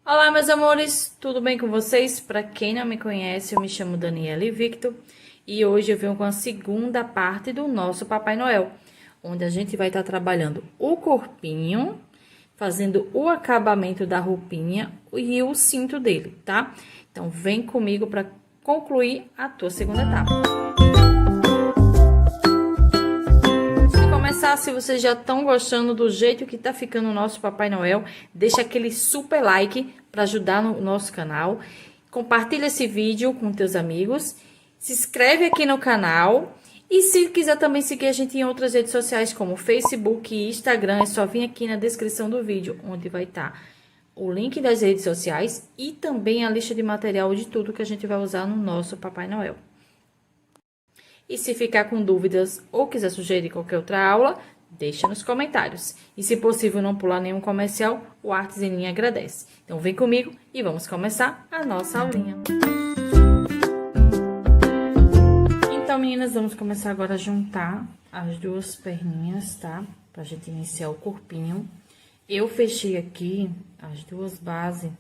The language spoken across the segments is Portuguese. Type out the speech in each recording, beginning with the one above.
Olá, meus amores, tudo bem com vocês? Para quem não me conhece, eu me chamo Daniele Victor e hoje eu venho com a segunda parte do nosso Papai Noel, onde a gente vai estar trabalhando o corpinho, fazendo o acabamento da roupinha e o cinto dele, tá? Então, vem comigo para concluir a tua segunda etapa. Se vocês já estão gostando do jeito que tá ficando o nosso Papai Noel, deixa aquele super like para ajudar no nosso canal. Compartilha esse vídeo com teus amigos. Se inscreve aqui no canal. E se quiser também seguir a gente em outras redes sociais, como Facebook e Instagram, é só vir aqui na descrição do vídeo, onde vai estar o link das redes sociais e também a lista de material de tudo que a gente vai usar no nosso Papai Noel. E se ficar com dúvidas ou quiser sugerir qualquer outra aula, deixa nos comentários. E se possível não pular nenhum comercial, o Artes em Linha agradece. Então vem comigo e vamos começar a nossa aulinha. Então, meninas, vamos começar agora a juntar as duas perninhas, tá? Pra gente iniciar o corpinho. Eu fechei aqui as duas bases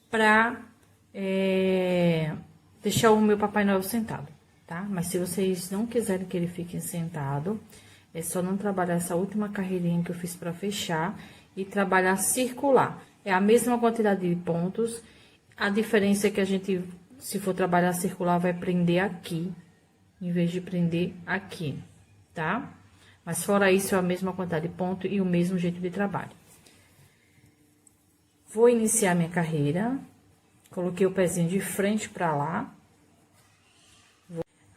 pra deixar o meu Papai Noel sentado, tá? Mas se vocês não quiserem que ele fique sentado, é só não trabalhar essa última carreirinha que eu fiz para fechar e trabalhar circular. É a mesma quantidade de pontos, a diferença é que a gente, se for trabalhar circular, vai prender aqui, em vez de prender aqui, tá? Mas fora isso, é a mesma quantidade de ponto e o mesmo jeito de trabalho. Vou iniciar minha carreira, coloquei o pezinho de frente para lá.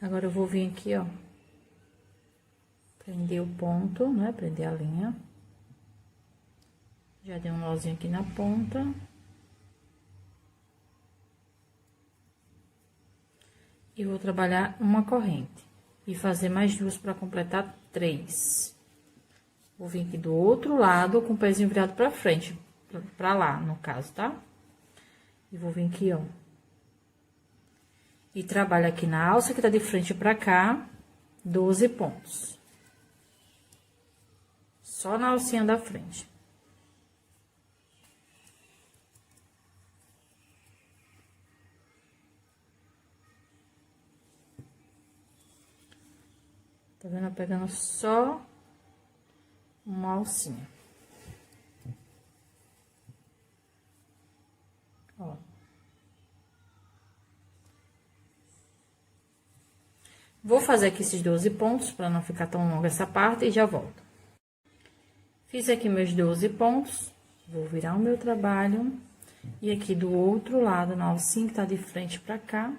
Agora, eu vou vir aqui, ó, prender o ponto, né? Prender a linha. Já dei um nozinho aqui na ponta. E vou trabalhar uma corrente. E fazer mais duas para completar 3. Vou vir aqui do outro lado com o pezinho virado pra frente. Pra lá, no caso, tá? E vou vir aqui, ó. E trabalho aqui na alça que tá de frente pra cá, 12 pontos. Só na alcinha da frente. Tá vendo? Eu pegando só uma alcinha. Ó. Vou fazer aqui esses 12 pontos, para não ficar tão longa essa parte, e já volto. Fiz aqui meus 12 pontos, vou virar o meu trabalho, e aqui do outro lado, na alcinha que tá de frente pra cá,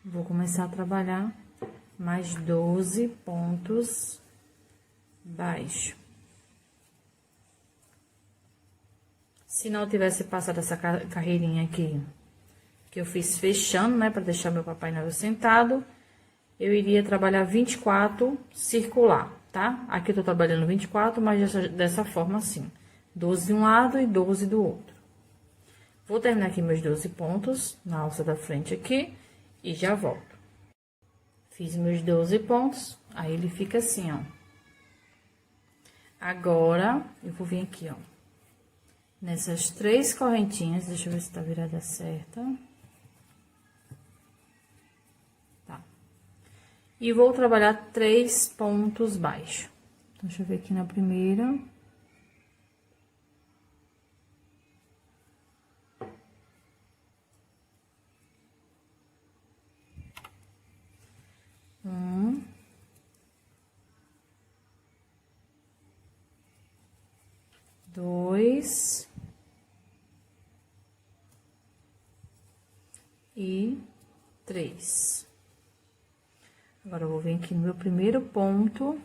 vou começar a trabalhar mais 12 pontos baixo. Se não tivesse passado essa carreirinha aqui, que eu fiz fechando, né, para deixar meu Papai Noel sentado, eu iria trabalhar 24 circular, tá? Aqui eu tô trabalhando 24, mas dessa forma assim, 12 de um lado e 12 do outro. Vou terminar aqui meus 12 pontos na alça da frente aqui e já volto. Fiz meus 12 pontos, aí ele fica assim, ó. Agora, eu vou vir aqui, ó, nessas 3 correntinhas, deixa eu ver se tá virada certa. E vou trabalhar 3 pontos baixos. Então, deixa eu ver aqui na primeira. Um. Dois. E 3. Agora, eu vou vir aqui no meu primeiro ponto.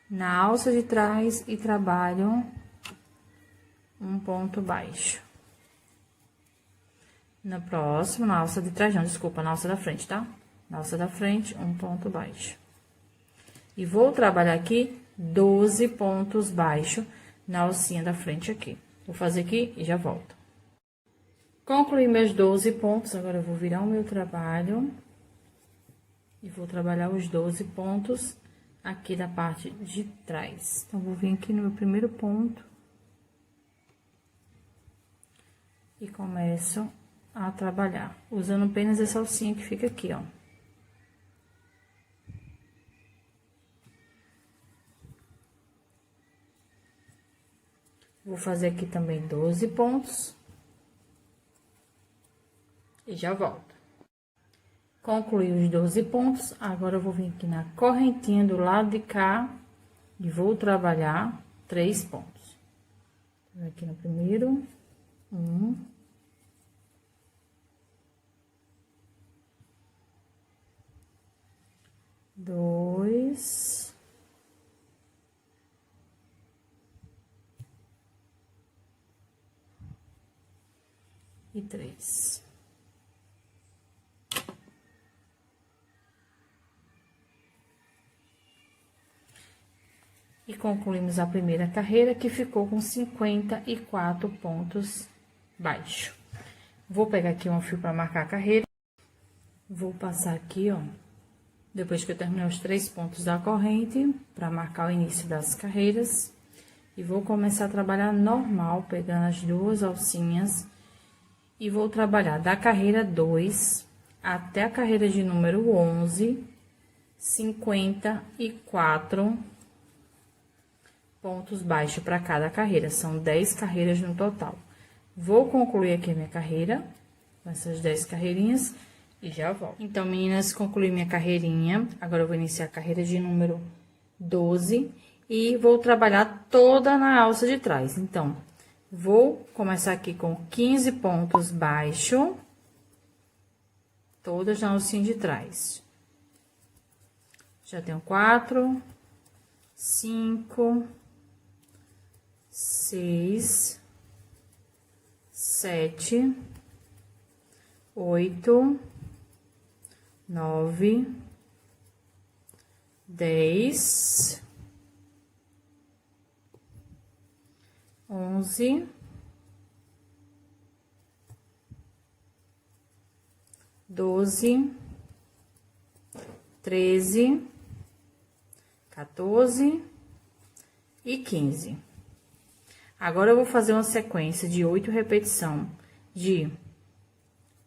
Na alça de trás e trabalho um ponto baixo. Na próxima, na alça de trás, não, desculpa, na alça da frente, tá? Na alça da frente, um ponto baixo. E vou trabalhar aqui 12 pontos baixos na alcinha da frente aqui. Vou fazer aqui e já volto. Concluí meus 12 pontos, agora eu vou virar o meu trabalho e vou trabalhar os 12 pontos aqui da parte de trás. Então, vou vir aqui no meu primeiro ponto e começo a trabalhar, usando apenas essa alcinha que fica aqui, ó. Vou fazer aqui também 12 pontos. E já volto. Concluí os 12 pontos, agora eu vou vir aqui na correntinha do lado de cá e vou trabalhar 3 pontos. Aqui no primeiro, 1. Dois. E 3. E concluímos a primeira carreira, que ficou com 54 pontos baixo. Vou pegar aqui um fio para marcar a carreira. Vou passar aqui, ó, depois que eu terminar os 3 pontos da corrente, para marcar o início das carreiras. E vou começar a trabalhar normal, pegando as 2 alcinhas. E vou trabalhar da carreira 2 até a carreira de número 11, 54 pontos baixos para cada carreira. São 10 carreiras no total. Vou concluir aqui a minha carreira, com essas 10 carreirinhas, e já volto. Então, meninas, concluí minha carreirinha. Agora, eu vou iniciar a carreira de número 12 e vou trabalhar toda na alça de trás. Então, vou começar aqui com 15 pontos baixo, todas na alcinha de trás. Já tenho 4, 5, 6, 7, 8, 9, 10, 11, 12, 13, 14 e 15. Agora, eu vou fazer uma sequência de 8 repetições de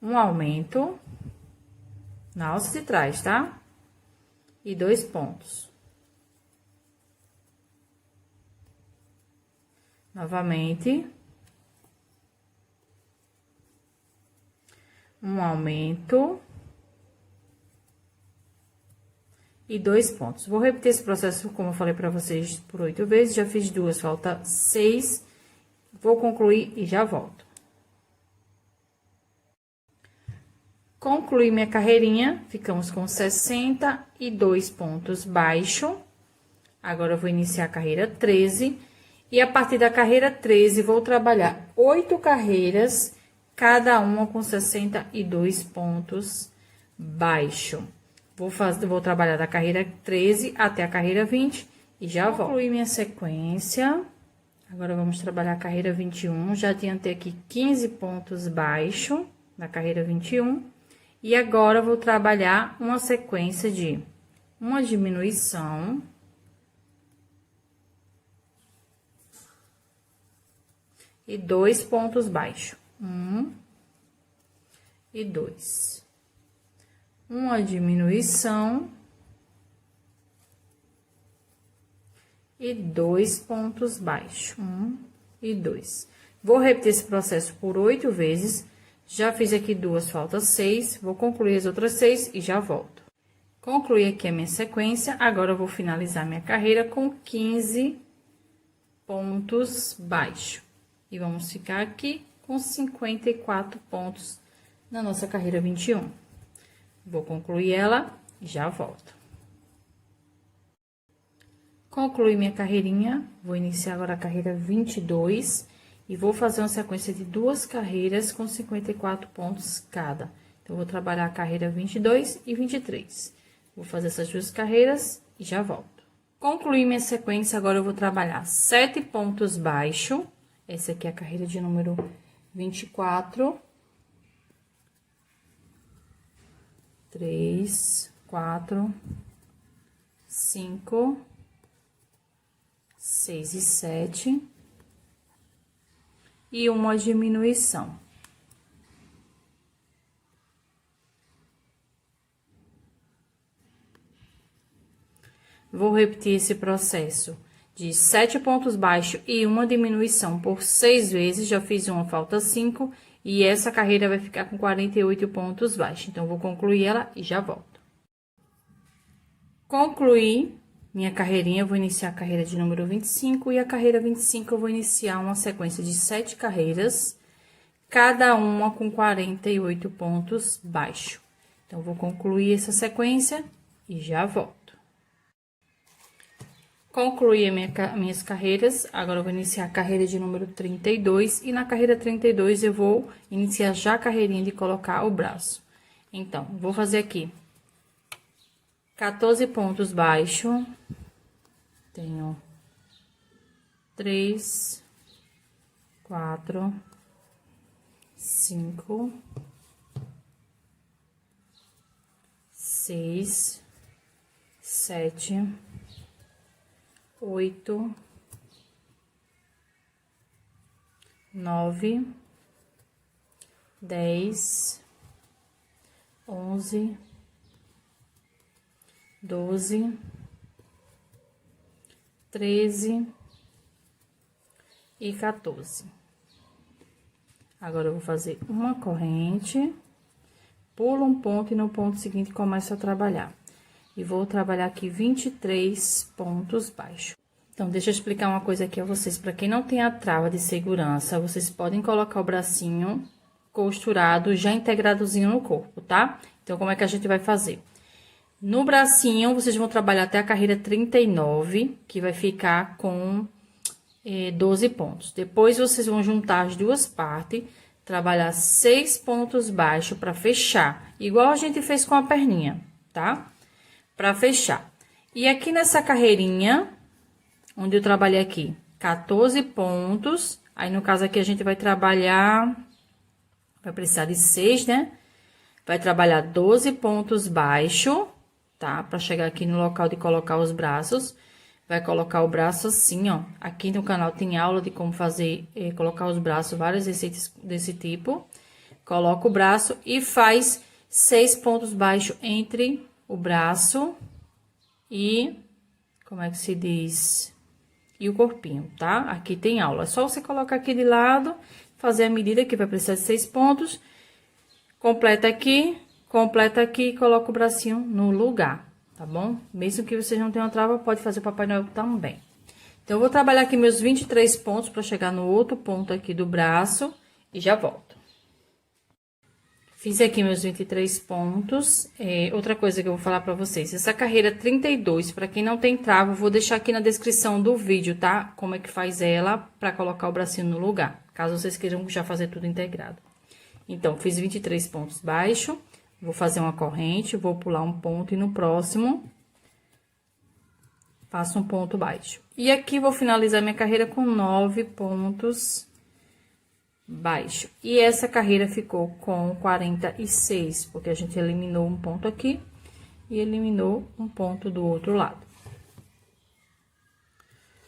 um aumento na alça de trás, tá? E 2 pontos. Novamente. Um aumento. E 2 pontos. Vou repetir esse processo, como eu falei pra vocês, por 8 vezes. Já fiz 2, falta 6. Vou concluir e já volto. Concluí minha carreirinha, ficamos com 62 pontos baixo. Agora, eu vou iniciar a carreira 13. E a partir da carreira 13, vou trabalhar 8 carreiras, cada uma com 62 pontos baixo. Vou trabalhar da carreira 13 até a carreira 20 e já volto. Concluí minha sequência. Agora, vamos trabalhar a carreira 21. Já adiantei aqui 15 pontos baixo na carreira 21. E agora, vou trabalhar uma sequência de uma diminuição e 2 pontos baixos. 1 e 2. Uma diminuição e 2 pontos baixos. 1 e 2. Vou repetir esse processo por 8 vezes. Já fiz aqui 2, falta 6. Vou concluir as outras 6 e já volto. Concluí aqui a minha sequência. Agora, eu vou finalizar minha carreira com 15 pontos baixos. E vamos ficar aqui com 54 pontos na nossa carreira 21. Vou concluir ela e já volto. Concluí minha carreirinha, vou iniciar agora a carreira 22 e vou fazer uma sequência de 2 carreiras com 54 pontos cada. Então, vou trabalhar a carreira 22 e 23. Vou fazer essas 2 carreiras e já volto. Concluí minha sequência, agora eu vou trabalhar 7 pontos baixo. Essa aqui é a carreira de número 24. 3, 4, 5, 6 e 7. E uma diminuição. Vou repetir esse processo de 7 pontos baixos e uma diminuição por 6 vezes. Já fiz uma, falta 5. E essa carreira vai ficar com 48 pontos baixos. Então, vou concluir ela e já volto. Concluí minha carreirinha, vou iniciar a carreira de número 25. E a carreira 25 eu vou iniciar uma sequência de 7 carreiras, cada uma com 48 pontos baixos. Então, vou concluir essa sequência e já volto. Concluí minhas carreiras, agora eu vou iniciar a carreira de número 32. E na carreira 32 eu vou iniciar já a carreirinha de colocar o braço. Então, vou fazer aqui 14 pontos baixos. Tenho 3, 4, 5, 6, 7, 8, 9, 10, 11, 12, 13 e 14. Agora, eu vou fazer uma corrente, pulo um ponto e no ponto seguinte começo a trabalhar. E vou trabalhar aqui 23 pontos baixos. Então, deixa eu explicar uma coisa aqui a vocês. Para quem não tem a trava de segurança, vocês podem colocar o bracinho costurado, já integradozinho no corpo, tá? Então, como é que a gente vai fazer? No bracinho, vocês vão trabalhar até a carreira 39, que vai ficar com 12 pontos. Depois, vocês vão juntar as duas partes, trabalhar 6 pontos baixos para fechar, igual a gente fez com a perninha, tá? Para fechar. E aqui nessa carreirinha, onde eu trabalhei aqui, 14 pontos. Aí, no caso aqui, a gente vai trabalhar, vai precisar de 6, né? Vai trabalhar 12 pontos baixos, tá? Para chegar aqui no local de colocar os braços. Vai colocar o braço assim, ó. Aqui no canal tem aula de como fazer, colocar os braços, várias receitas desse tipo. Coloca o braço e faz 6 pontos baixos entre o braço e, como é que se diz? E o corpinho, tá? Aqui tem aula. É só você colocar aqui de lado, fazer a medida que vai precisar de 6 pontos. Completa aqui e coloca o bracinho no lugar, tá bom? Mesmo que vocês não tenham trava, pode fazer o Papai Noel também. Então, eu vou trabalhar aqui meus 23 pontos para chegar no outro ponto aqui do braço e já volto. Fiz aqui meus 23 pontos. Outra coisa que eu vou falar pra vocês. Essa carreira 32, pra quem não tem trava, eu vou deixar aqui na descrição do vídeo, tá? Como é que faz ela pra colocar o bracinho no lugar. Caso vocês queiram já fazer tudo integrado. Então, fiz 23 pontos baixos. Vou fazer uma corrente, vou pular um ponto e no próximo faço um ponto baixo. E aqui, vou finalizar minha carreira com 9 pontos baixo. E essa carreira ficou com 46, porque a gente eliminou um ponto aqui e eliminou um ponto do outro lado.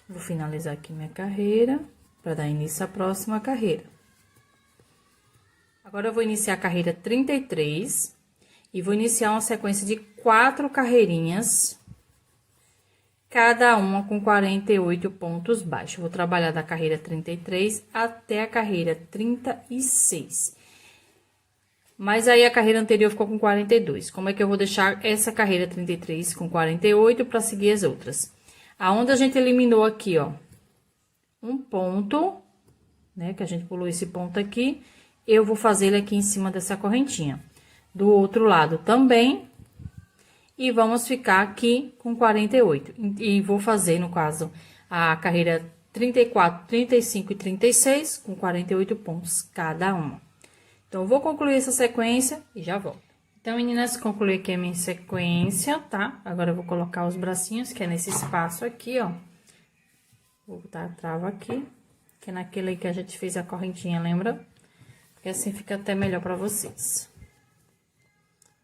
Vou finalizar aqui minha carreira para dar início à próxima carreira. Agora, eu vou iniciar a carreira 33 e vou iniciar uma sequência de 4 carreirinhas, cada uma com 48 pontos baixos. Vou trabalhar da carreira 33 até a carreira 36. Mas aí, a carreira anterior ficou com 42. Como é que eu vou deixar essa carreira 33 com 48 para seguir as outras? Aonde a gente eliminou aqui, ó, um ponto, né, que a gente pulou esse ponto aqui, eu vou fazer ele aqui em cima dessa correntinha. Do outro lado também. E vamos ficar aqui com 48. E vou fazer, no caso, a carreira 34, 35 e 36, com 48 pontos cada uma. Então, eu vou concluir essa sequência e já volto. Então, meninas, concluí aqui a minha sequência, tá? Agora, eu vou colocar os bracinhos, que é nesse espaço aqui, ó. Vou botar a trava aqui, que é naquele aí que a gente fez a correntinha, lembra? Porque assim fica até melhor pra vocês.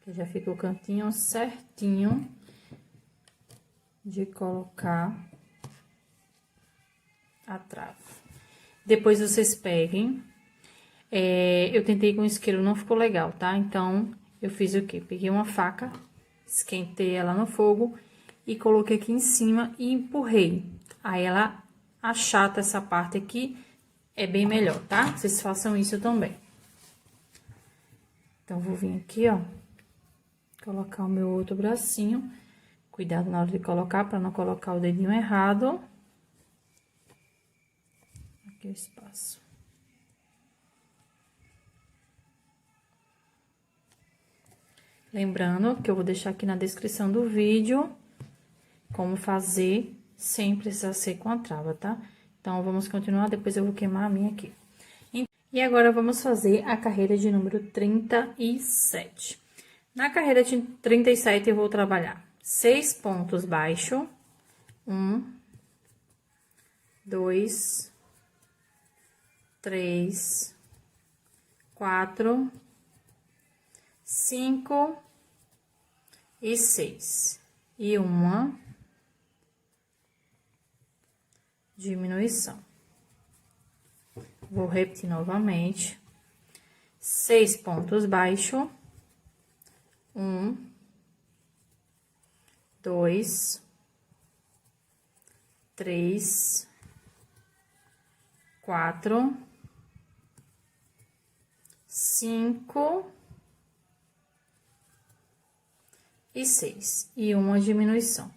Que já fica o cantinho certinho. de colocar a trava. Depois vocês peguem. Eu tentei com isqueiro, não ficou legal, tá? Então, eu fiz o quê? Peguei uma faca, esquentei ela no fogo e coloquei aqui em cima e empurrei. Aí, ela achata essa parte aqui, é bem melhor, tá? Vocês façam isso também. Então, vou vir aqui, ó, colocar o meu outro bracinho. Cuidado na hora de colocar, para não colocar o dedinho errado. Aqui o espaço. Lembrando que eu vou deixar aqui na descrição do vídeo como fazer sem precisar ser com a trava, tá? Então, vamos continuar, depois eu vou queimar a minha aqui. E agora, vamos fazer a carreira de número 37. Na carreira de 37, eu vou trabalhar 6 pontos baixos. 1, 2, 3, 4, 5 e 6. E uma diminuição. Vou repetir novamente. 6 pontos baixos. 1, 2, 3, 4, 5 e 6. E uma diminuição.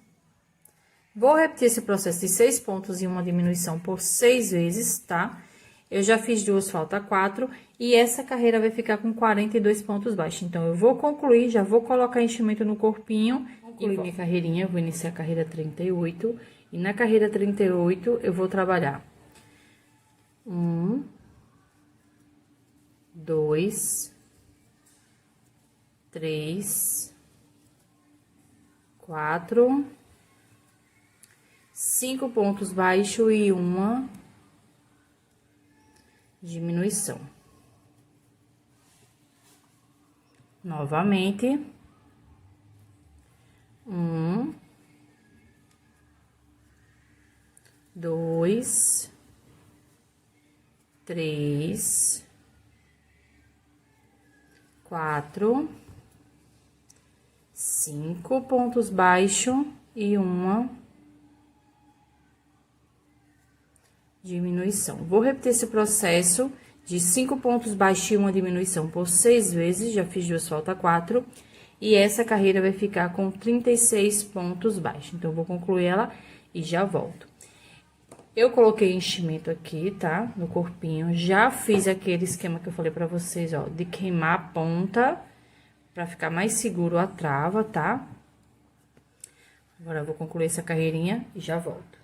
Vou repetir esse processo de 6 pontos e uma diminuição por 6 vezes, tá? Eu já fiz 2, falta 4, e essa carreira vai ficar com 42 pontos baixos. Então, eu vou concluir, já vou colocar enchimento no corpinho. Concluir minha carreirinha, vou iniciar a carreira 38. E na carreira 38, eu vou trabalhar 1, 2, 3, 4, 5 pontos baixos e uma diminuição. Novamente. 1, 2, 3, 4, 5 pontos baixos e uma diminuição. Vou repetir esse processo de 5 pontos baixos e uma diminuição por 6 vezes, já fiz 2, falta 4. E essa carreira vai ficar com 36 pontos baixos. Então, vou concluir ela e já volto. Eu coloquei enchimento aqui, tá? No corpinho. Já fiz aquele esquema que eu falei pra vocês, ó, de queimar a ponta, pra ficar mais seguro a trava, tá? Agora, eu vou concluir essa carreirinha e já volto.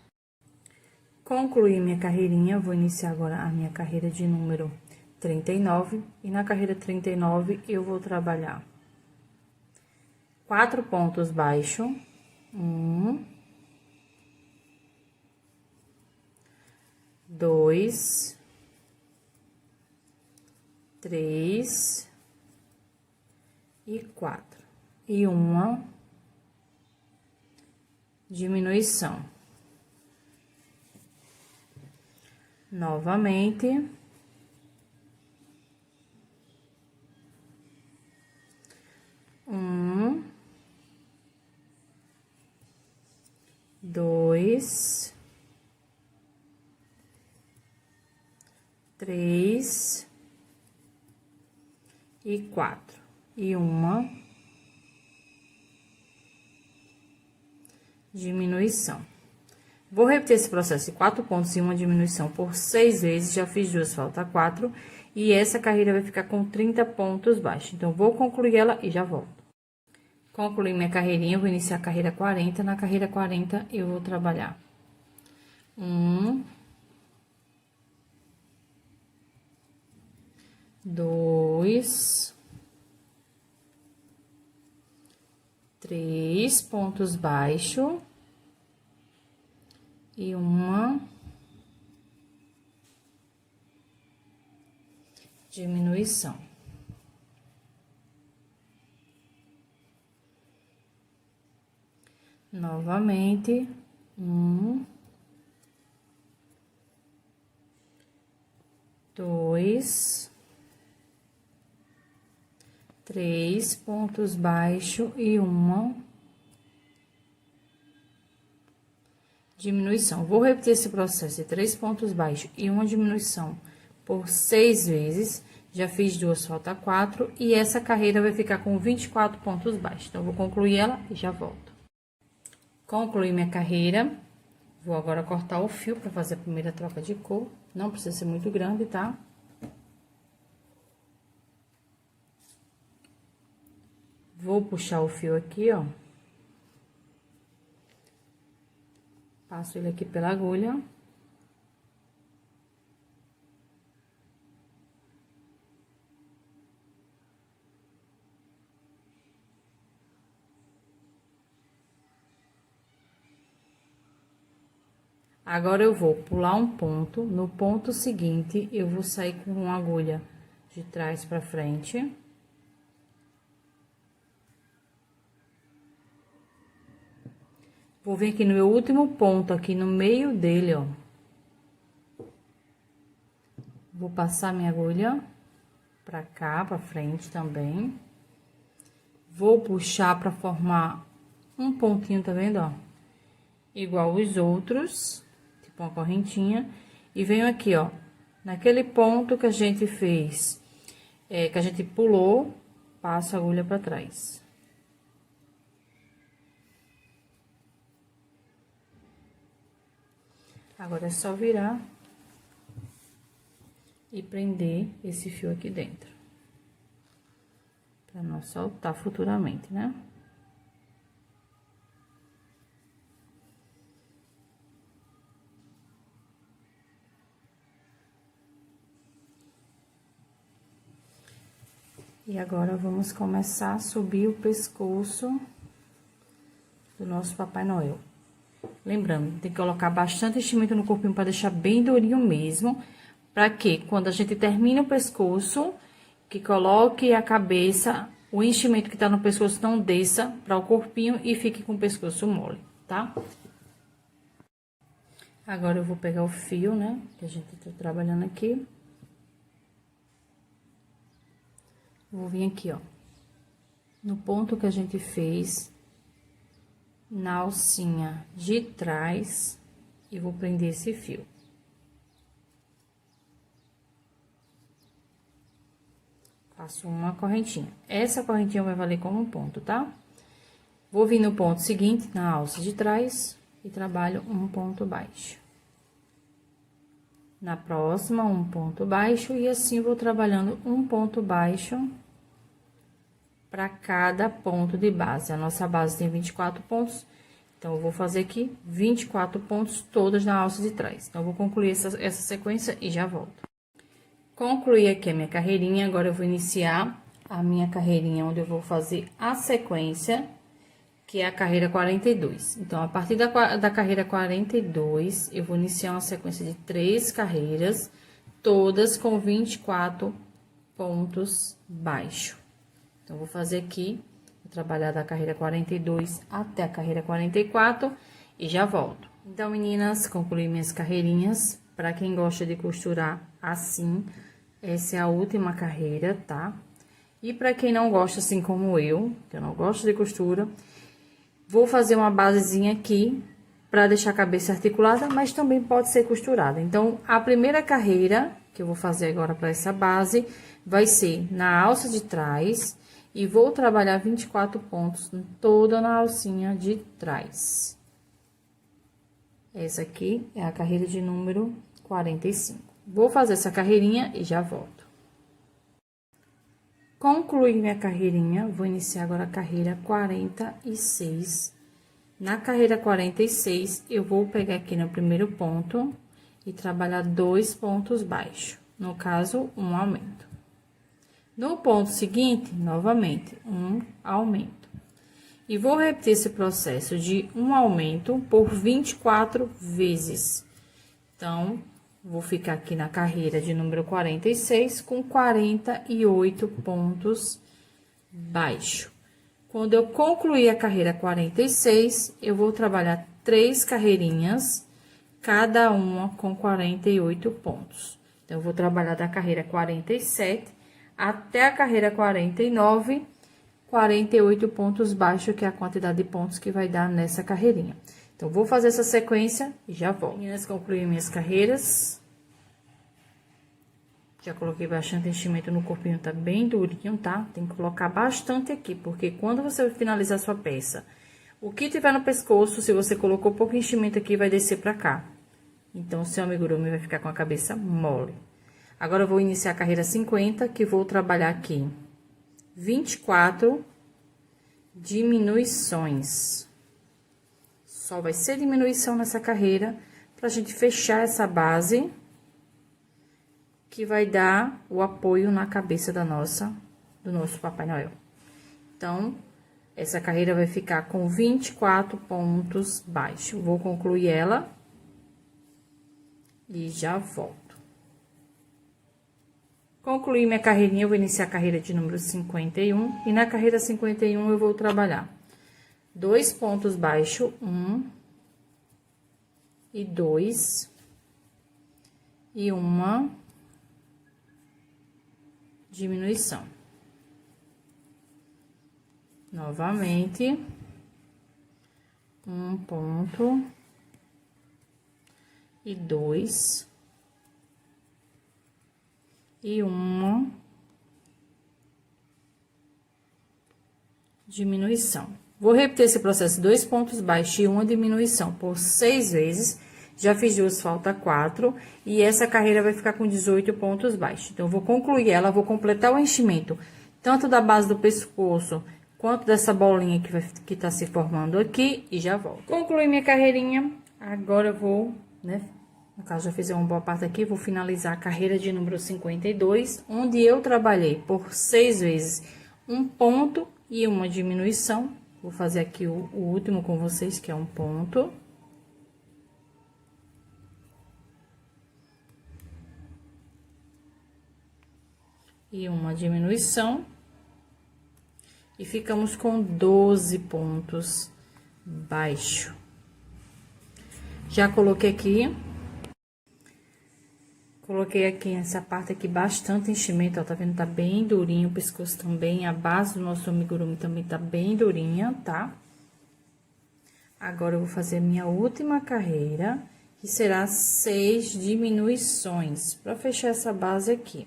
Concluí minha carreirinha, vou iniciar agora a minha carreira de número 39. E na carreira 39, eu vou trabalhar 4 pontos baixos. 1, 2, 3 e 4. E uma diminuição. Novamente. 1, 2, 3 e 4. E uma diminuição. Vou repetir esse processo de 4 pontos e uma diminuição por 6 vezes, já fiz 2, falta 4. E essa carreira vai ficar com 30 pontos baixos. Então, vou concluir ela e já volto. Concluí minha carreirinha, vou iniciar a carreira 40. Na carreira 40, eu vou trabalhar 1, 2, 3 pontos baixos e uma diminuição. Novamente, 1, 2, 3 pontos baixos e uma diminuição. Vou repetir esse processo de 3 pontos baixos e uma diminuição por 6 vezes. Já fiz duas, falta 4, e essa carreira vai ficar com 24 pontos baixos. Então, vou concluir ela e já volto. Concluí minha carreira. Vou agora cortar o fio para fazer a primeira troca de cor. Não precisa ser muito grande, tá? Vou puxar o fio aqui, ó. Passo ele aqui pela agulha. Agora, eu vou pular um ponto. No ponto seguinte, eu vou sair com uma agulha de trás pra frente. Vou vir aqui no meu último ponto, aqui no meio dele, ó. Vou passar minha agulha pra cá, pra frente também. Vou puxar pra formar um pontinho, tá vendo, ó? Igual os outros, tipo uma correntinha. E venho aqui, ó, naquele ponto que a gente fez, que a gente pulou, passo a agulha pra trás. Agora é só virar e prender esse fio aqui dentro, pra não soltar futuramente, né? E agora, vamos começar a subir o pescoço do nosso Papai Noel. Lembrando, tem que colocar bastante enchimento no corpinho para deixar bem durinho mesmo. Para que, quando a gente termina o pescoço, que coloque a cabeça, o enchimento que tá no pescoço não desça para o corpinho e fique com o pescoço mole, tá? Agora, eu vou pegar o fio, né, que a gente tá trabalhando aqui. Vou vir aqui, ó, no ponto que a gente fez, na alcinha de trás, e vou prender esse fio. Faço uma correntinha. Essa correntinha vai valer como um ponto, tá? Vou vir no ponto seguinte, na alça de trás, e trabalho um ponto baixo. Na próxima, um ponto baixo, e assim vou trabalhando um ponto baixo para cada ponto de base. A nossa base tem 24 pontos, então, eu vou fazer aqui 24 pontos todas na alça de trás. Então, eu vou concluir essa sequência e já volto. Concluí aqui a minha carreirinha, agora eu vou iniciar a minha carreirinha, onde eu vou fazer a sequência, que é a carreira 42. Então, a partir da carreira 42, eu vou iniciar uma sequência de 3 carreiras, todas com 24 pontos baixos. Então, vou fazer aqui, vou trabalhar da carreira 42 até a carreira 44 e já volto. Então, meninas, concluí minhas carreirinhas. Para quem gosta de costurar assim, essa é a última carreira, tá? E para quem não gosta, assim como eu, que eu não gosto de costura, vou fazer uma basezinha aqui para deixar a cabeça articulada, mas também pode ser costurada. Então, a primeira carreira que eu vou fazer agora para essa base vai ser na alça de trás e vou trabalhar 24 pontos toda na alcinha de trás. Essa aqui é a carreira de número 45. Vou fazer essa carreirinha e já volto. Concluí minha carreirinha, vou iniciar agora a carreira 46. Na carreira 46, eu vou pegar aqui no primeiro ponto e trabalhar 2 pontos baixos, no caso, um aumento. No ponto seguinte, novamente, um aumento. E vou repetir esse processo de um aumento por 24 vezes. Então, vou ficar aqui na carreira de número 46 com 48 pontos baixos. Quando eu concluir a carreira 46, eu vou trabalhar 3 carreirinhas, cada uma com 48 pontos. Então, eu vou trabalhar da carreira 47 até a carreira 49, 48 pontos baixos, que é a quantidade de pontos que vai dar nessa carreirinha. Então, vou fazer essa sequência e já volto. Meninas, concluí minhas carreiras. Já coloquei bastante enchimento no corpinho, tá bem durinho, tá? Tem que colocar bastante aqui, porque quando você finalizar sua peça, o que tiver no pescoço, se você colocou pouco enchimento aqui, vai descer pra cá. Então, o seu amigurumi vai ficar com a cabeça mole. Agora, eu vou iniciar a carreira 50, que vou trabalhar aqui 24 diminuições. Só vai ser diminuição nessa carreira, pra gente fechar essa base, que vai dar o apoio na cabeça do nosso Papai Noel. Então, essa carreira vai ficar com 24 pontos baixos. Vou concluir ela e já volto. Concluí minha carreirinha, eu vou iniciar a carreira de número 51. E na carreira 51, eu vou trabalhar 2 pontos baixos, 1 e 2, e uma diminuição. Novamente, 1 ponto e 2 e uma diminuição. Vou repetir esse processo, 2 pontos baixos e uma diminuição por 6 vezes. Já fiz 2, falta 4, e essa carreira vai ficar com 18 pontos baixos. Então, eu vou concluir ela, vou completar o enchimento, tanto da base do pescoço, quanto dessa bolinha que tá se formando aqui, e já volto. Concluí minha carreirinha, agora eu vou, né, no caso, já fiz uma boa parte aqui, vou finalizar a carreira de número 52, onde eu trabalhei por 6 vezes 1 ponto e uma diminuição. Vou fazer aqui o último com vocês, que é 1 ponto. E uma diminuição, e ficamos com 12 pontos baixo. Já coloquei aqui nessa parte aqui bastante enchimento, ó, tá vendo? Tá bem durinho, o pescoço também, a base do nosso amigurumi também tá bem durinha, tá? Agora, eu vou fazer minha última carreira, que será 6 diminuições, pra fechar essa base aqui.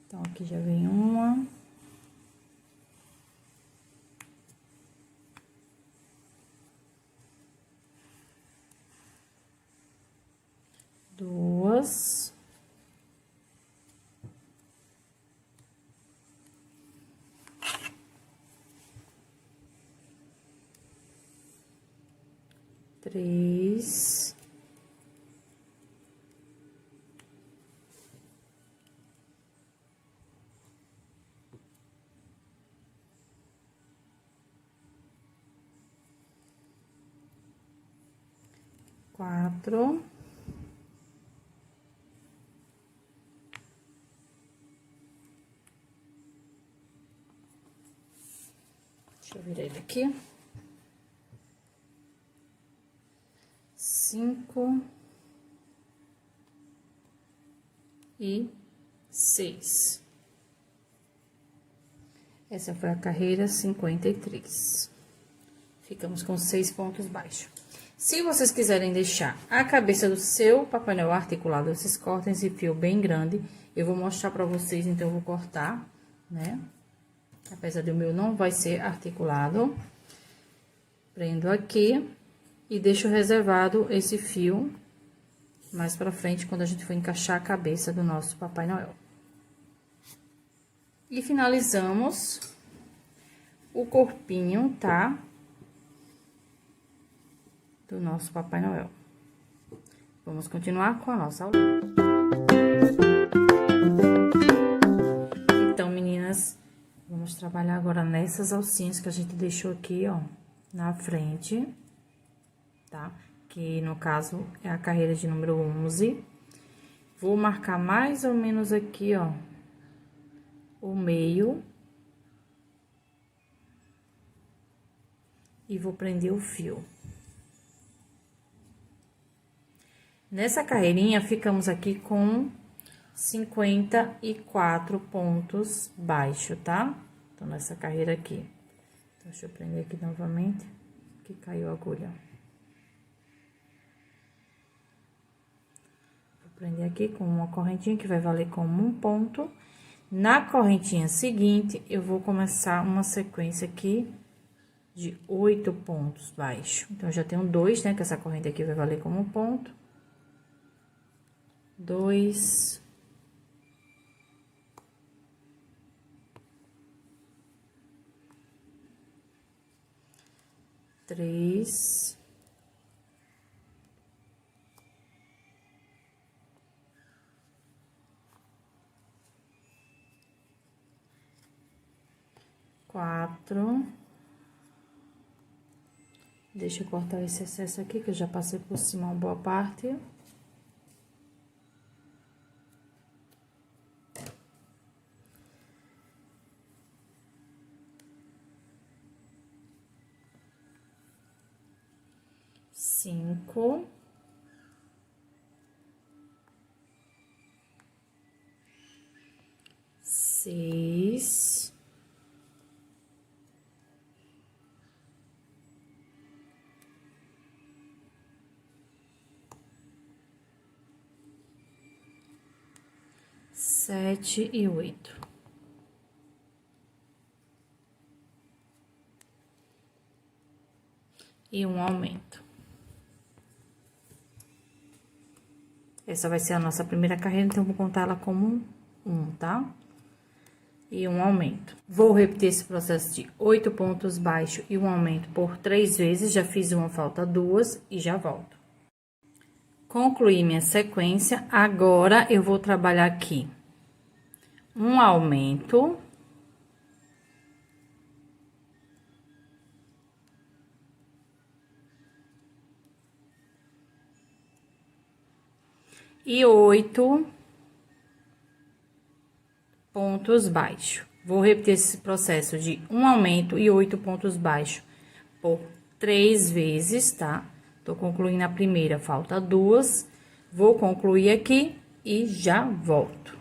Então, aqui já vem uma. Duas. Três. Quatro. Deixa eu virar ele aqui. 5 e 6. Essa foi a carreira 53. Ficamos com 6 pontos baixos. Se vocês quiserem deixar a cabeça do seu Papai Noel articulado, vocês cortem esse fio bem grande. Eu vou mostrar pra vocês, então eu vou cortar, né? Apesar do meu não vai ser articulado. Prendo aqui e deixo reservado esse fio mais pra frente, quando a gente for encaixar a cabeça do nosso Papai Noel. E finalizamos o corpinho, tá? Do nosso Papai Noel. Vamos continuar com a nossa aula. Então, meninas, vamos trabalhar agora nessas alcinhas que a gente deixou aqui, ó, na frente, tá? Que, no caso, é a carreira de número 11. Vou marcar mais ou menos aqui, ó, o meio e vou prender o fio. Nessa carreirinha, ficamos aqui com 54 pontos baixos, tá? Então, nessa carreira aqui. Então, deixa eu prender aqui novamente, que caiu a agulha. Vou prender aqui com uma correntinha que vai valer como um ponto. Na correntinha seguinte, eu vou começar uma sequência aqui de 8 pontos baixos. Então, já tenho 2, né? Que essa corrente aqui vai valer como um ponto. 2. 3. 4. Deixa eu cortar esse excesso aqui, que eu já passei por cima uma boa parte. 5. 6. 7 e 8. E um aumento. Essa vai ser a nossa primeira carreira, então, vou contar ela como um, tá? E um aumento. Vou repetir esse processo de 8 pontos baixos e um aumento por 3 vezes. Já fiz uma, falta 2 e já volto. Concluí minha sequência. Agora, eu vou trabalhar aqui um aumento. E 8 pontos baixos. Vou repetir esse processo de um aumento e 8 pontos baixos por 3 vezes, tá? Tô concluindo a primeira, falta 2. Vou concluir aqui e já volto.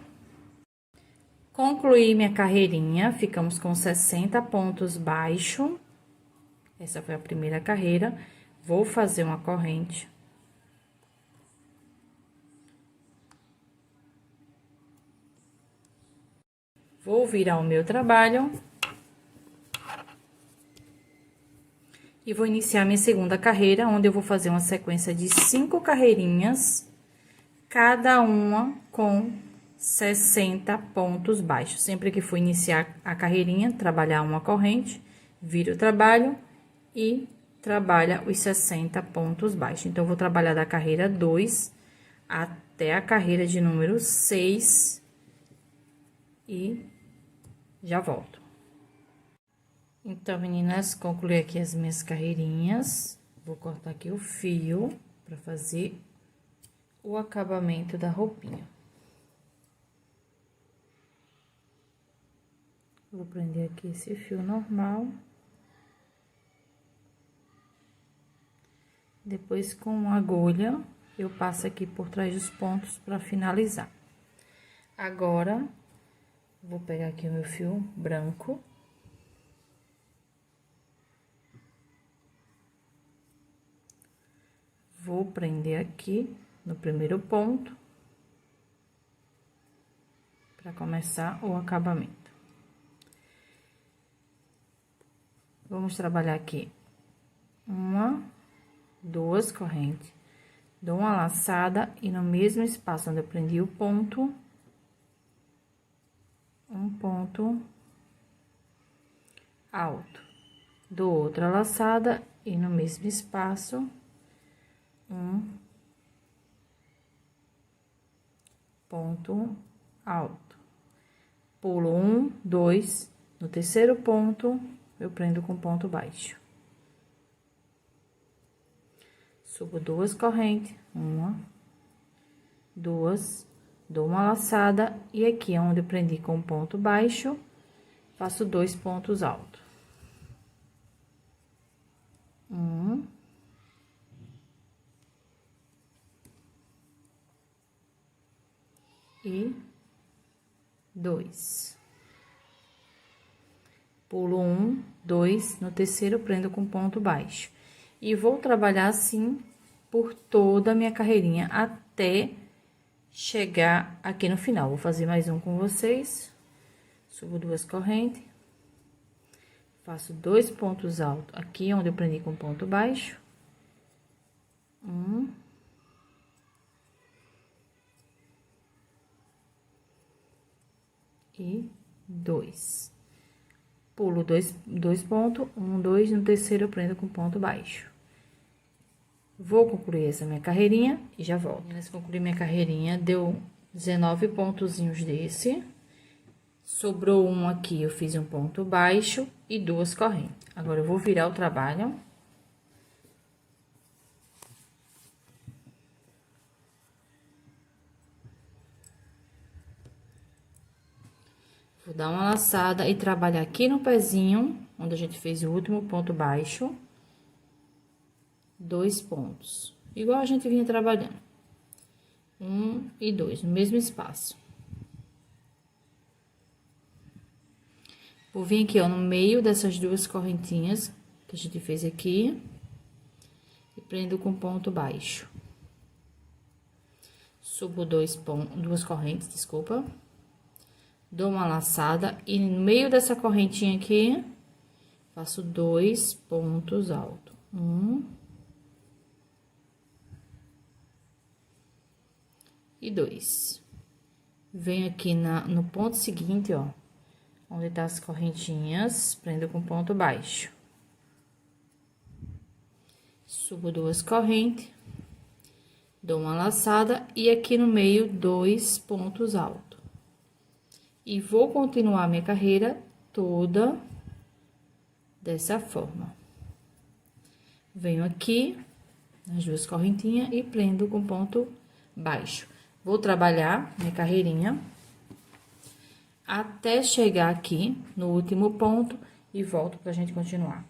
Concluí minha carreirinha, ficamos com 60 pontos baixos. Essa foi a primeira carreira. Vou fazer uma corrente. Vou virar o meu trabalho. E vou iniciar minha segunda carreira, onde eu vou fazer uma sequência de 5 carreirinhas, cada uma com 60 pontos baixos. Sempre que for iniciar a carreirinha, trabalhar uma corrente, vira o trabalho e trabalha os 60 pontos baixos. Então, eu vou trabalhar da carreira 2 até a carreira de número 6 e já volto. Então, meninas, concluí aqui as minhas carreirinhas. Vou cortar aqui o fio para fazer o acabamento da roupinha. Vou prender aqui esse fio normal. Depois, com a agulha, eu passo aqui por trás dos pontos para finalizar. Agora, vou pegar aqui o meu fio branco. Vou prender aqui no primeiro ponto, para começar o acabamento. Vamos trabalhar aqui uma, 2 correntes, dou uma laçada e no mesmo espaço onde eu prendi o ponto, um ponto alto, dou outra laçada e no mesmo espaço, um ponto alto, pulo 1, 2, no terceiro ponto, eu prendo com ponto baixo. Subo 2 correntes, 1, 2, dou uma laçada e aqui onde eu prendi com ponto baixo, faço 2 pontos altos. E 2. Pulo 1, 2, no terceiro prendo com ponto baixo. E vou trabalhar assim por toda a minha carreirinha até chegar aqui no final. Vou fazer mais um com vocês. Subo 2 correntes. Faço 2 pontos altos aqui onde eu prendi com ponto baixo. 1. E 2. Pulo 2 pontos, 1, 2, no terceiro eu prendo com ponto baixo. Vou concluir essa minha carreirinha e já volto. Nesse concluir minha carreirinha, deu 19 pontozinhos desse. Sobrou um aqui, eu fiz um ponto baixo e 2 correntes. Agora, eu vou virar o trabalho. Vou dar uma laçada e trabalhar aqui no pezinho, onde a gente fez o último ponto baixo. 2 pontos. Igual a gente vinha trabalhando. 1 e 2, no mesmo espaço. Vou vir aqui, ó, no meio dessas 2 correntinhas que a gente fez aqui. E prendo com ponto baixo. Subo 2 correntes, desculpa. Dou uma laçada e no meio dessa correntinha aqui, faço 2 pontos altos. 1 e 2. Venho aqui no ponto seguinte, ó, onde tá as correntinhas, prendo com ponto baixo. Subo 2 correntes, dou uma laçada e aqui no meio 2 pontos altos. E vou continuar minha carreira toda dessa forma. Venho aqui nas 2 correntinhas e prendo com ponto baixo. Vou trabalhar minha carreirinha até chegar aqui no último ponto e volto pra gente continuar.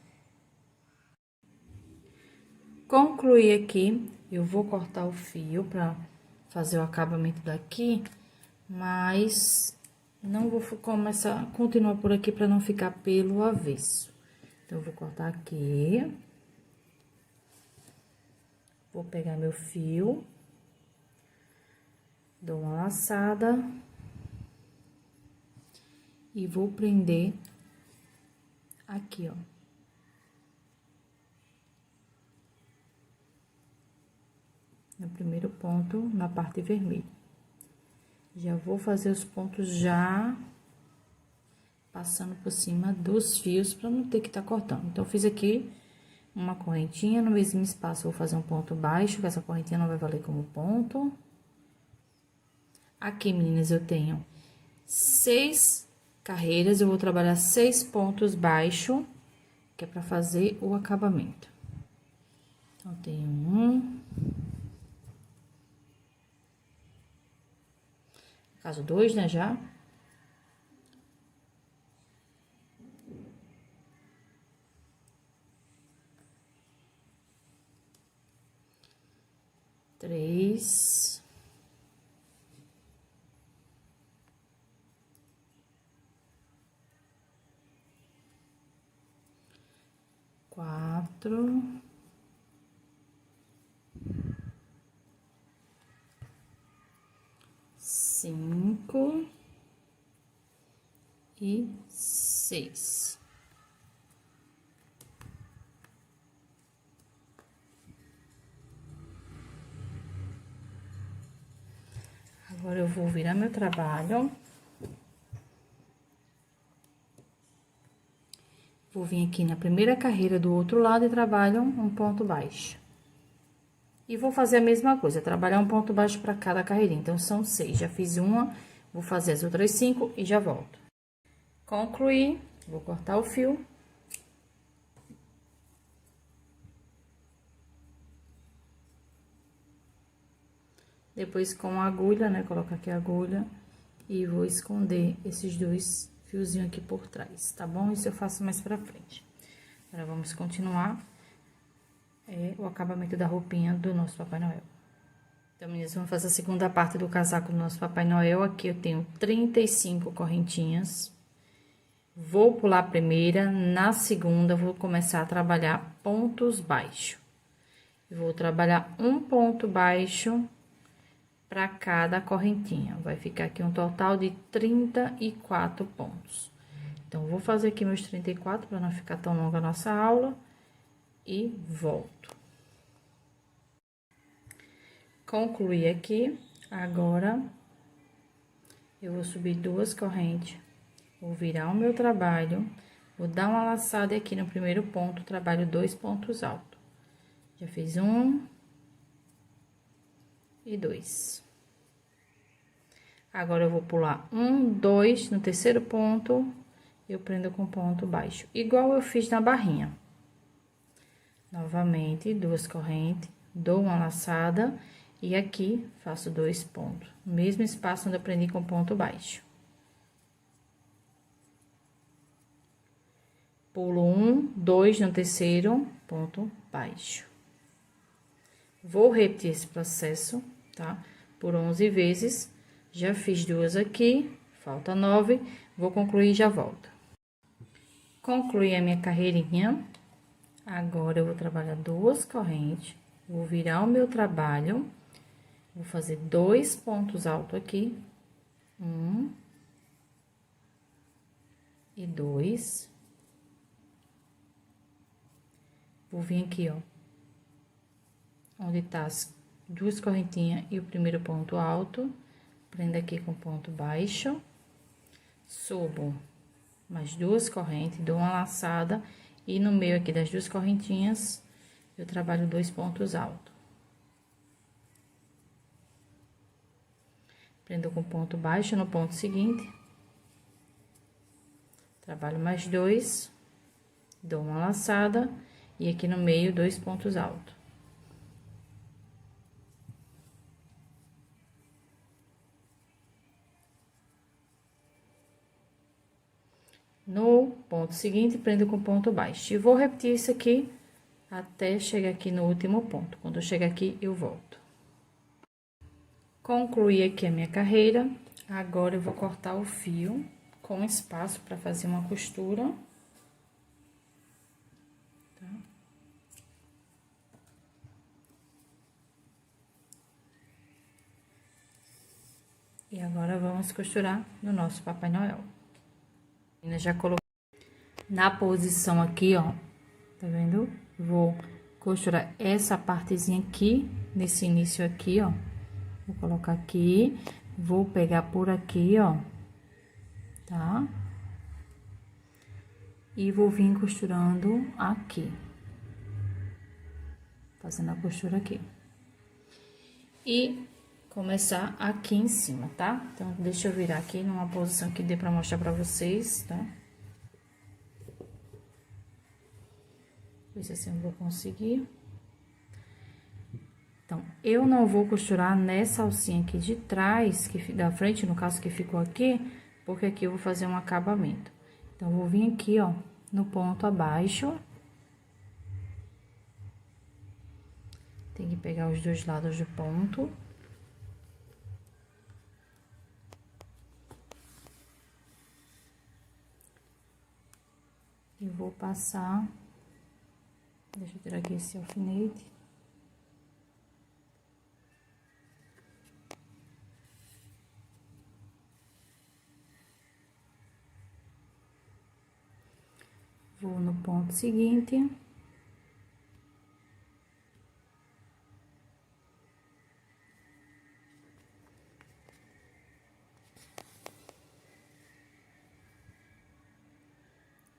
Concluí aqui, eu vou cortar o fio pra fazer o acabamento daqui, mas não vou continuar por aqui para não ficar pelo avesso. Então, eu vou cortar aqui. Vou pegar meu fio. Dou uma laçada. E vou prender aqui, ó. No primeiro ponto, na parte vermelha. Já vou fazer os pontos já passando por cima dos fios para não ter que estar cortando. Então, eu fiz aqui uma correntinha, no mesmo espaço vou fazer um ponto baixo, que essa correntinha não vai valer como ponto. Aqui, meninas, eu tenho 6 carreiras, eu vou trabalhar 6 pontos baixos, que é para fazer o acabamento. Então, tenho 1... caso 2, né, já. Três. 4. 5 e 6. Agora, eu vou virar meu trabalho. Vou vir aqui na primeira carreira do outro lado e trabalho um ponto baixo. E vou fazer a mesma coisa, trabalhar um ponto baixo para cada carreirinha. Então, são 6. Já fiz uma, vou fazer as outras 5 e já volto. Concluí, vou cortar o fio. Depois com a agulha, né, colocar aqui a agulha e vou esconder esses dois fiozinhos aqui por trás, tá bom? Isso eu faço mais pra frente. Agora, vamos continuar o acabamento da roupinha do nosso Papai Noel. Então, meninas, vamos fazer a segunda parte do casaco do nosso Papai Noel. Aqui eu tenho 35 correntinhas. Vou pular a primeira, na segunda vou começar a trabalhar pontos baixos. Vou trabalhar um ponto baixo para cada correntinha. Vai ficar aqui um total de 34 pontos. Então, vou fazer aqui meus 34 para não ficar tão longa a nossa aula e volto. Concluí aqui, agora eu vou subir duas correntes, vou virar o meu trabalho, vou dar uma laçada aqui no primeiro ponto, trabalho 2 pontos altos. Já fiz 1 e 2. Agora, eu vou pular 1, 2, no terceiro ponto, eu prendo com ponto baixo, igual eu fiz na barrinha. Novamente, duas correntes, dou uma laçada e aqui faço 2 pontos, mesmo espaço onde eu prendi com ponto baixo. Pulo 1, 2 no terceiro, ponto baixo. Vou repetir esse processo, tá? Por 11 vezes, já fiz 2 aqui, falta 9, vou concluir e já volto. Concluí a minha carreirinha, agora eu vou trabalhar 2 correntes, vou virar o meu trabalho. Vou fazer 2 pontos altos aqui, 1 e 2. Vou vir aqui, ó, onde tá as 2 correntinhas e o primeiro ponto alto, prendo aqui com ponto baixo, subo mais 2 correntes, dou uma laçada e no meio aqui das 2 correntinhas, eu trabalho 2 pontos altos. Prendo com ponto baixo no ponto seguinte. Trabalho mais 2. Dou uma laçada. E aqui no meio, 2 pontos altos. No ponto seguinte, prendo com ponto baixo. E vou repetir isso aqui até chegar aqui no último ponto. Quando eu chegar aqui, eu volto. Concluí aqui a minha carreira, agora eu vou cortar o fio com espaço para fazer uma costura. Tá? E agora, vamos costurar no nosso Papai Noel. Eu já coloquei na posição aqui, ó, tá vendo? Vou costurar essa partezinha aqui, nesse início aqui, ó. Vou colocar aqui, vou pegar por aqui, ó, tá? E vou vir costurando aqui. Fazendo a costura aqui. E começar aqui em cima, tá? Então, deixa eu virar aqui numa posição que dê pra mostrar pra vocês, tá? Ver se assim eu vou conseguir. Então, eu não vou costurar nessa alcinha aqui de trás, da frente, no caso que ficou aqui, porque aqui eu vou fazer um acabamento. Então, vou vir aqui, ó, no ponto abaixo. Tem que pegar os 2 lados do ponto. E vou passar, deixa eu tirar aqui esse alfinete. Vou no ponto seguinte.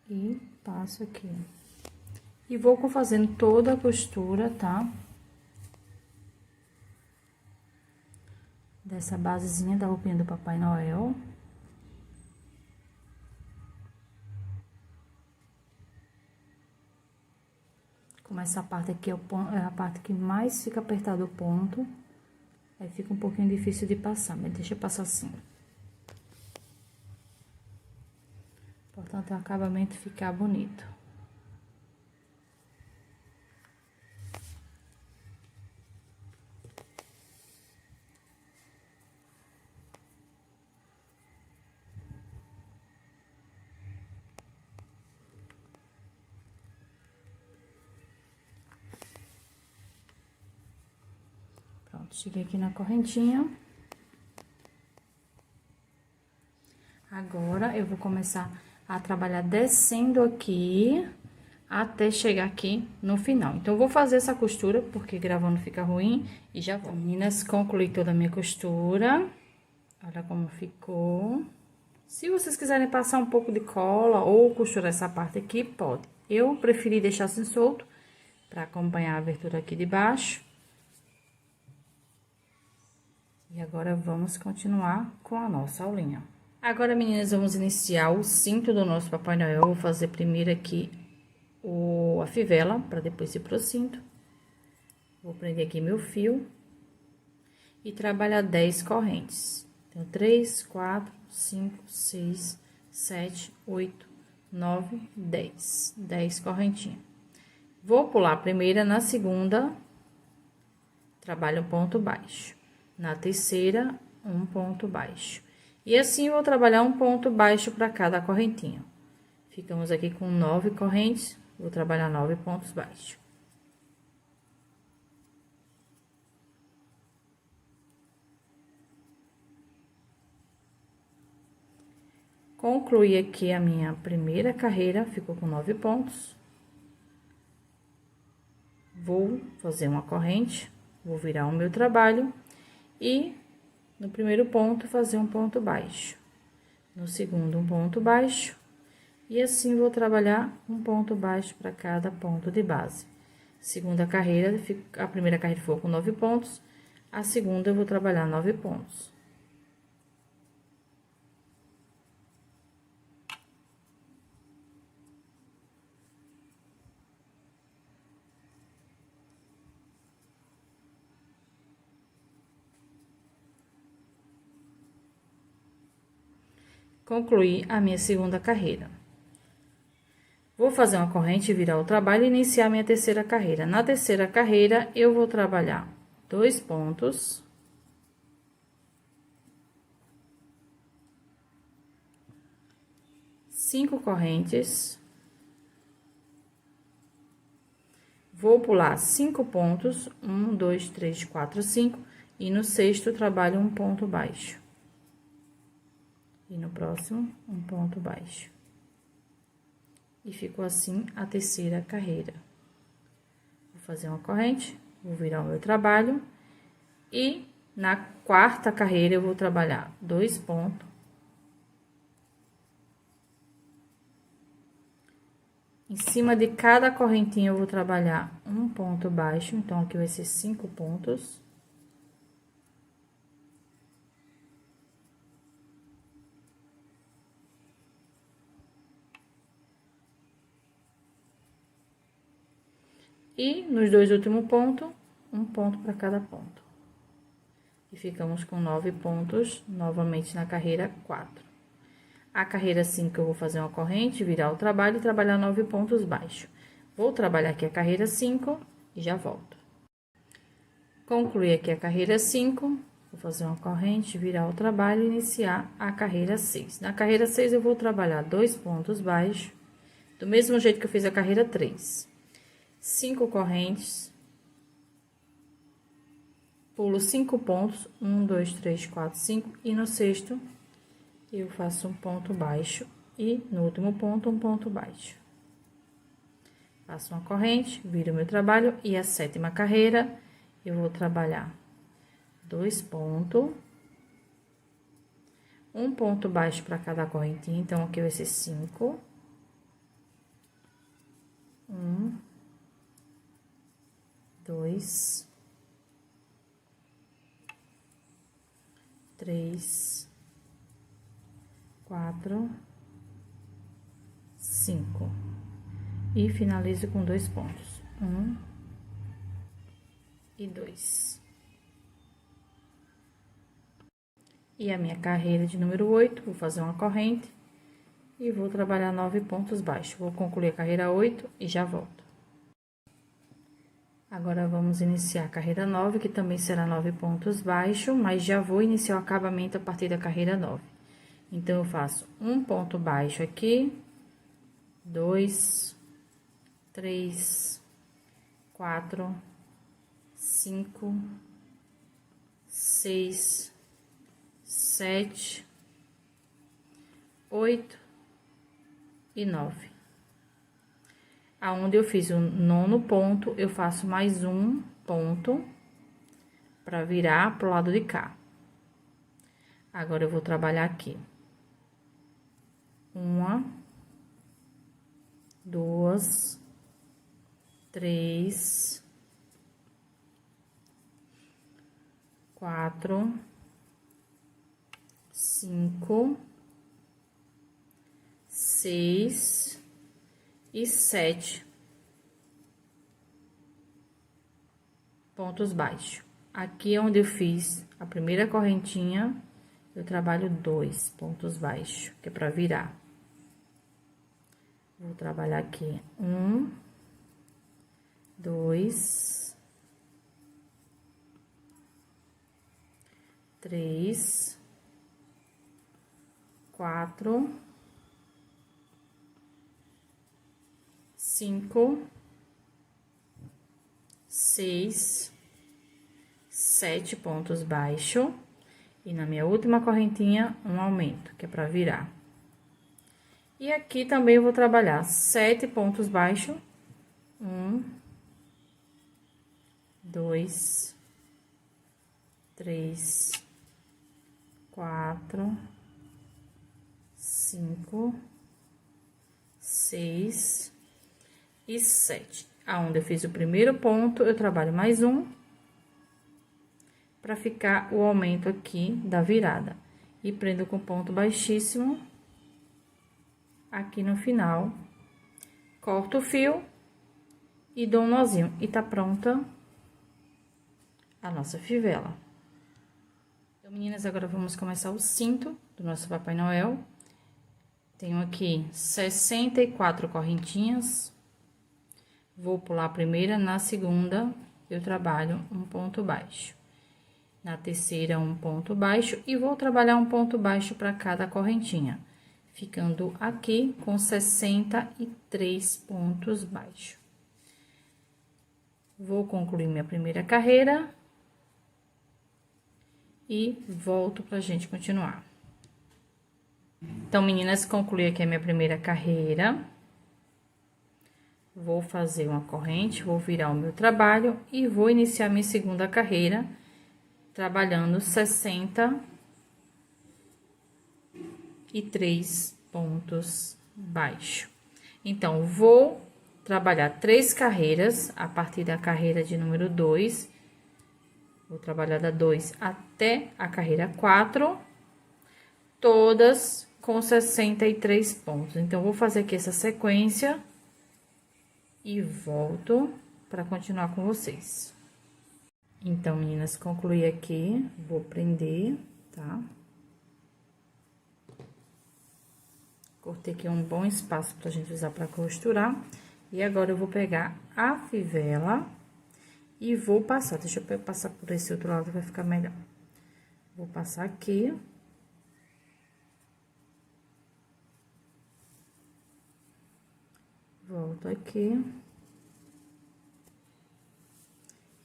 E passo aqui. E vou fazendo toda a costura, tá? Dessa basezinha da roupinha do Papai Noel. Como essa parte aqui é a parte que mais fica apertado o ponto. Aí fica um pouquinho difícil de passar, mas deixa eu passar assim. Importante é o acabamento ficar bonito. Pronto, cheguei aqui na correntinha. Agora, eu vou começar a trabalhar descendo aqui, até chegar aqui no final. Então, eu vou fazer essa costura, porque gravando fica ruim, e já vou. Meninas, concluí toda a minha costura. Olha como ficou. Se vocês quiserem passar um pouco de cola ou costurar essa parte aqui, pode. Eu preferi deixar assim solto, para acompanhar a abertura aqui de baixo. E agora, vamos continuar com a nossa aulinha. Agora, meninas, vamos iniciar o cinto do nosso Papai Noel. Eu vou fazer primeiro aqui a fivela, para depois ir pro cinto. Vou prender aqui meu fio. E trabalhar 10 correntes. Então, 3, 4, 5, 6, 7, 8, 9, 10. 10 correntinhas. Vou pular a primeira, na segunda, trabalho um ponto baixo. Na terceira, um ponto baixo. E assim, vou trabalhar um ponto baixo para cada correntinha. Ficamos aqui com 9 correntes, vou trabalhar 9 pontos baixos. Concluí aqui a minha primeira carreira, ficou com 9 pontos. Vou fazer uma corrente, vou virar o meu trabalho e no primeiro ponto fazer um ponto baixo. No segundo, um ponto baixo. E assim, vou trabalhar um ponto baixo para cada ponto de base. Segunda carreira, a primeira carreira ficou com 9 pontos, a segunda eu vou trabalhar 9 pontos. Concluí a minha segunda carreira. Vou fazer uma corrente, virar o trabalho e iniciar a minha terceira carreira. Na terceira carreira, eu vou trabalhar 2 pontos. Cinco correntes. Vou pular 5 pontos, 1, 2, 3, 4, 5, e no sexto trabalho um ponto baixo. E no próximo, um ponto baixo. E ficou assim a terceira carreira. Vou fazer uma corrente, vou virar o meu trabalho. E na quarta carreira, eu vou trabalhar 2 pontos. Em cima de cada correntinha, eu vou trabalhar um ponto baixo. Então, aqui vai ser 5 pontos. E nos 2 últimos pontos, um ponto para cada ponto. E ficamos com 9 pontos, novamente na carreira 4. A carreira 5, eu vou fazer uma corrente, virar o trabalho e trabalhar 9 pontos baixos. Vou trabalhar aqui a carreira 5 e já volto. Concluí aqui a carreira 5, vou fazer uma corrente, virar o trabalho e iniciar a carreira 6. Na carreira 6, eu vou trabalhar 2 pontos baixos, do mesmo jeito que eu fiz a carreira 3. 5 correntes, pulo 5 pontos, 1, 2, 3, 4, 5, e no sexto eu faço um ponto baixo e no último ponto um ponto baixo. Faço uma corrente, viro meu trabalho e a sétima carreira eu vou trabalhar 2 pontos, um ponto baixo para cada correntinha, então aqui vai ser 5, 1, 2, 3, 4, 5. E finalizo com 2 pontos. 1 e 2. E a minha carreira de número 8, vou fazer uma corrente e vou trabalhar 9 pontos baixos. Vou concluir a carreira 8 e já volto. Agora, vamos iniciar a carreira 9, que também será 9 pontos baixos, mas já vou iniciar o acabamento a partir da carreira 9. Então, eu faço um ponto baixo aqui, 2, 3, 4, 5, 6, 7, 8 e 9. Aonde eu fiz o 9º ponto, eu faço mais um ponto para virar pro lado de cá. Agora, eu vou trabalhar aqui. 1, 2, 3, 4, 5, 6 e 7 pontos baixos. Aqui é onde eu fiz a primeira correntinha, eu trabalho 2 pontos baixos, que é para virar. Vou trabalhar aqui 1, 2, 3, 4, 5, 6, 7 pontos baixos. E na minha última correntinha, um aumento, que é para virar. E aqui também eu vou trabalhar 7 pontos baixos. 1, 2, 3, 4, 5, 6 e 7. Aonde eu fiz o primeiro ponto, eu trabalho mais um para ficar o aumento aqui da virada. E prendo com ponto baixíssimo aqui no final. Corto o fio e dou um nozinho. E tá pronta a nossa fivela. Então, meninas, agora vamos começar o cinto do nosso Papai Noel. Tenho aqui 64 correntinhas. Vou pular a primeira, na segunda eu trabalho um ponto baixo. Na terceira, um ponto baixo e vou trabalhar um ponto baixo para cada correntinha, ficando aqui com 63 pontos baixos. Vou concluir minha primeira carreira e volto pra gente continuar. Então, meninas, concluí aqui a minha primeira carreira. Vou fazer uma corrente, vou virar o meu trabalho e vou iniciar minha segunda carreira, trabalhando 63 pontos baixos. Então, vou trabalhar 3 carreiras a partir da carreira de número 2. Vou trabalhar da 2 até a carreira 4, todas com 63 pontos. Então, vou fazer aqui essa sequência e volto para continuar com vocês. Então, meninas, concluí aqui, vou prender, tá? Cortei aqui um bom espaço pra gente usar pra costurar. E agora, eu vou pegar a fivela e vou passar. Deixa eu passar por esse outro lado, vai ficar melhor. Vou passar aqui. Volto aqui.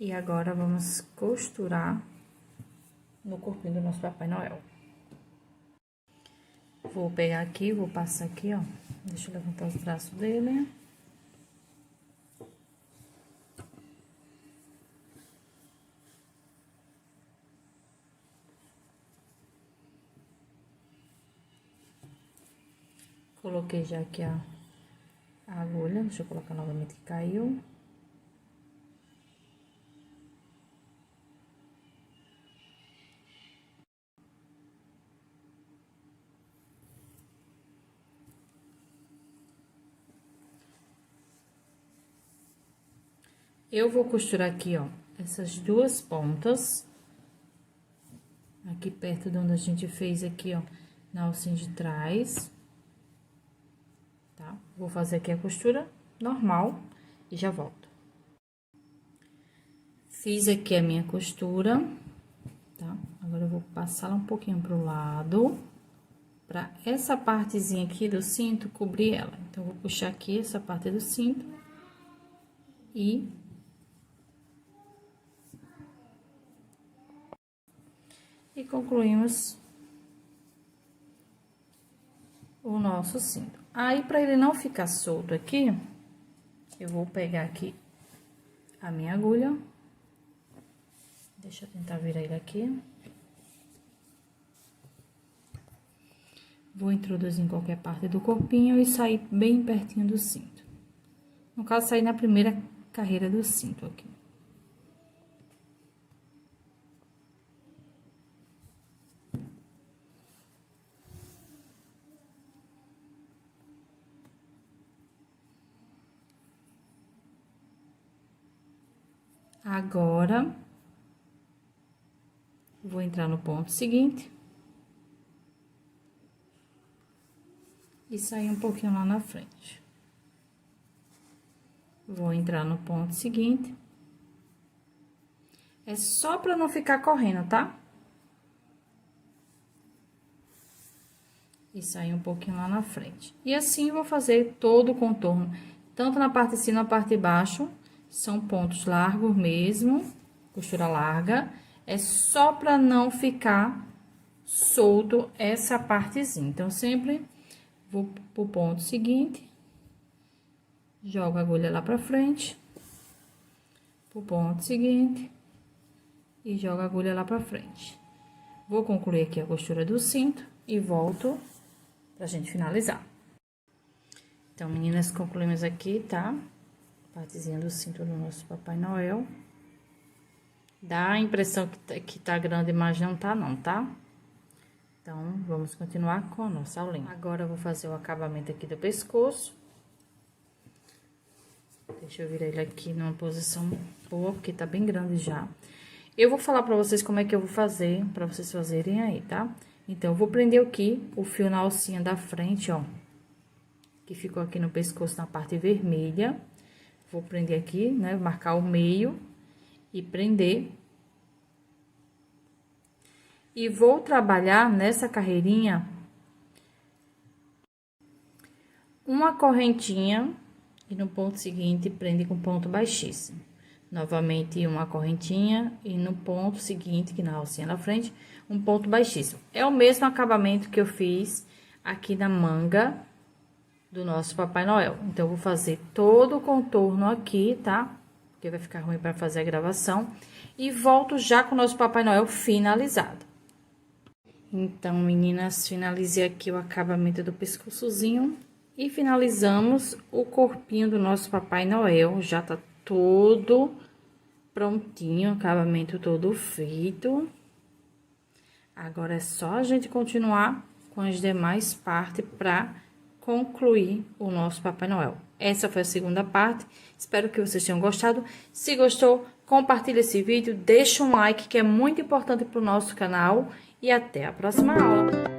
E agora, vamos costurar no corpinho do nosso Papai Noel. Vou pegar aqui, vou passar aqui, ó. Deixa eu levantar os braços dele. Coloquei já aqui a agulha, deixa eu colocar novamente que caiu. Eu vou costurar aqui, ó, essas duas pontas aqui perto de onde a gente fez aqui, ó, na alcinha de trás, tá? Vou fazer aqui a costura normal e já volto. Fiz aqui a minha costura, tá? Agora eu vou passar ela um pouquinho pro lado, pra essa partezinha aqui do cinto cobrir ela. Então, eu vou puxar aqui essa parte do cinto e concluímos o nosso cinto. Aí, para ele não ficar solto aqui, eu vou pegar aqui a minha agulha. Deixa eu tentar virar ele aqui. Vou introduzir em qualquer parte do corpinho e sair bem pertinho do cinto. No caso, sair na primeira carreira do cinto aqui. Agora, vou entrar no ponto seguinte. E sair um pouquinho lá na frente. Vou entrar no ponto seguinte. É só pra não ficar correndo, tá? E sair um pouquinho lá na frente. E assim, vou fazer todo o contorno. Tanto na parte de cima, na parte de baixo. São pontos largos mesmo, costura larga. É só pra não ficar solto essa partezinha. Então, sempre vou pro ponto seguinte. Jogo a agulha lá pra frente. Pro ponto seguinte. E jogo a agulha lá pra frente. Vou concluir aqui a costura do cinto e volto pra gente finalizar. Então, meninas, concluímos aqui, tá? Partezinha do cinto do nosso Papai Noel. Dá a impressão que tá grande, mas não tá não, tá? Então, vamos continuar com a nossa aulinha. Agora, eu vou fazer o acabamento aqui do pescoço. Deixa eu virar ele aqui numa posição boa, porque tá bem grande já. Eu vou falar pra vocês como é que eu vou fazer, pra vocês fazerem aí, tá? Então, eu vou prender aqui o fio na alcinha da frente, ó. Que ficou aqui no pescoço, na parte vermelha. Vou prender aqui, né? Marcar o meio e prender. E vou trabalhar nessa carreirinha uma correntinha e no ponto seguinte prende com ponto baixíssimo. Novamente uma correntinha e no ponto seguinte, que na alcinha da frente, um ponto baixíssimo. É o mesmo acabamento que eu fiz aqui na manga do nosso Papai Noel. Então, eu vou fazer todo o contorno aqui, tá? Porque vai ficar ruim para fazer a gravação. E volto já com o nosso Papai Noel finalizado. Então, meninas, finalizei aqui o acabamento do pescoçozinho. E finalizamos o corpinho do nosso Papai Noel. Já tá todo prontinho, acabamento todo feito. Agora, é só a gente continuar com as demais partes para concluir o nosso Papai Noel. Essa foi a segunda parte. Espero que vocês tenham gostado. Se gostou, compartilhe esse vídeo, deixa um like, que é muito importante para o nosso canal. E até a próxima aula.